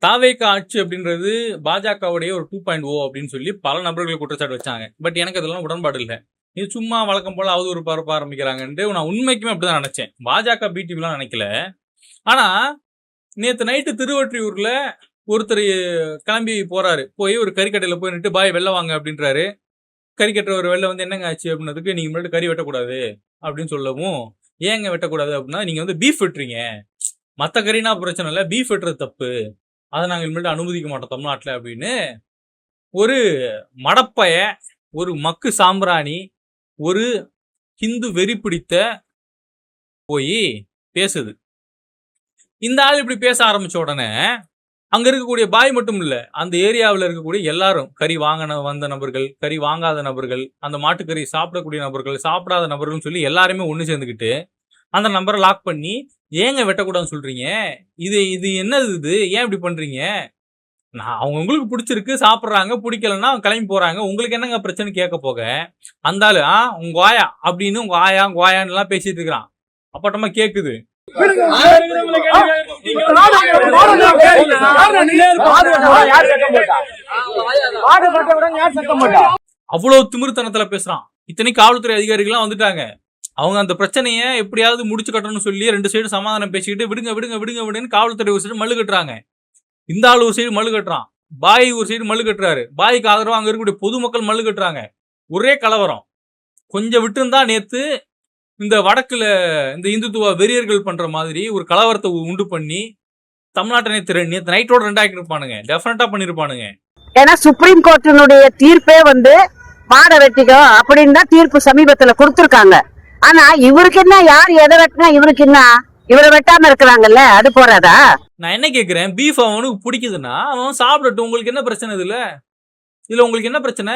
தாவேக ஆட்சி அப்படின்றது பாஜகவுடைய ஒரு 2.0 அப்படின்னு சொல்லி பல நபர்கள் குற்றச்சாட்டு வச்சாங்க. பட் எனக்கு அதெல்லாம் உடன்பாடு இல்லை. இது சும்மா வழக்கம் போல அவதூறு பரப்ப ஆரம்பிக்கிறாங்கன்ட்டு நான் உண்மைக்குமே அப்படிதான் நினைச்சேன். பாஜக பிடிவிலாம் நினைக்கல. ஆனா நேத்து நைட்டு திருவொற்றியூர்ல ஒருத்தர் கிளம்பி போறாரு. போய் ஒரு கறிக்கடையில போய் நின்று பாய் வெள்ள வாங்க அப்படின்றாரு. கறிக்கட்டுற வெளில வந்து என்னங்க ஆச்சு அப்படின்னதுக்கு நீங்க முன்னாடி கறி வெட்டக்கூடாது அப்படின்னு சொல்லவும், ஏங்க வெட்டக்கூடாது அப்படின்னா நீங்க வந்து பீஃப் வெட்டுறீங்க, மற்ற கறினா பிரச்சனை இல்லை, பீஃப் வெட்டுறது தப்பு, அதை நாங்கள் இனிமேட்டு அனுமதிக்க மாட்டோம் தமிழ்நாட்டில் அப்படின்னு ஒரு மடப்பைய, ஒரு மக்கு சாம்பிராணி, ஒரு ஹிந்து வெறி பிடித்த போய் பேசுது. இந்த ஆள் இப்படி பேச ஆரம்பிச்ச உடனே அங்க இருக்கக்கூடிய பாய் மட்டும் இல்ல, அந்த ஏரியாவில் இருக்கக்கூடிய எல்லாரும், கறி வாங்கின வந்த நபர்கள், கறி வாங்காத நபர்கள், அந்த மாட்டுக்கறி சாப்பிடக்கூடிய நபர்கள், சாப்பிடாத நபர்கள் சொல்லி எல்லாருமே ஒன்று சேர்ந்துக்கிட்டு அந்த நம்பரை லாக் பண்ணி, ஏங்க வெட்டக்கூடாதுன்னு சொல்றீங்க, இது என்னது, இது ஏன் இப்படி பண்றீங்க, நான் அவங்களுக்கு பிடிச்சிருக்கு சாப்பிட்றாங்க, பிடிக்கலன்னா கிளம்பி போறாங்க, உங்களுக்கு என்னங்க பிரச்சனை கேட்க போக, அந்த ஆளு உங்க ஆயா அப்படின்னு உங்க ஆயான்னு எல்லாம் பேசிட்டு இருக்கிறான். அப்பட்டமா கேக்குது. அவ்வளவு திமிருத்தனத்துல பேசுறான். இத்தனை காவல்துறை அதிகாரிகள் வந்துட்டாங்க. அவங்க அந்த பிரச்சனைய எப்படியாவது முடிச்சு கட்டணும்னு சொல்லி 2 சைடு சமாதானம் பேசிக்கிட்டு விடுங்க விடுங்க விடுங்க விடுன்னு காவல்துறை ஒரு சைடு மல்லு கட்டுறாங்க. இந்த ஆள் ஒரு சைடு மல்லு கட்டுறான், பாய் ஒரு சைடு மல்லு கட்டுறாரு, பாய்க்கு ஆதரவா அங்க இருக்கக்கூடிய பொதுமக்கள் மல்லு கட்டுறாங்க. ஒரே கலவரம். கொஞ்சம் விட்டு இருந்தா நேத்து இந்த வடக்குல இந்த இந்துத்துவ வெறியர்கள் பண்ற மாதிரி ஒரு கலவரத்தை உண்டு பண்ணி தமிழ்நாட்டை நேத்து நைட்டோட 2 ஆக்கிருப்பானுங்க. டெஃபினட்டா பண்ணிருப்பானுங்க. ஏன்னா சுப்ரீம் கோர்ட்டினுடைய தீர்ப்பே மாடை வெட்டிக்கும் அப்படின்னு தான் தீர்ப்பு சமீபத்துல கொடுத்திருக்காங்க. ஆனா இவருக்கு என்ன, யார் எதை வெட்டினா இவருக்கு என்ன, இவரை வெட்டாம இருக்கிறாங்கல்ல, அது போறாதா? நான் என்ன கேக்குறேன், பீஃப் அவனுக்கு பிடிக்குதுன்னா அவன் சாப்பிடட்டும், உங்களுக்கு என்ன பிரச்சனை? இதுல உங்களுக்கு என்ன பிரச்சனை?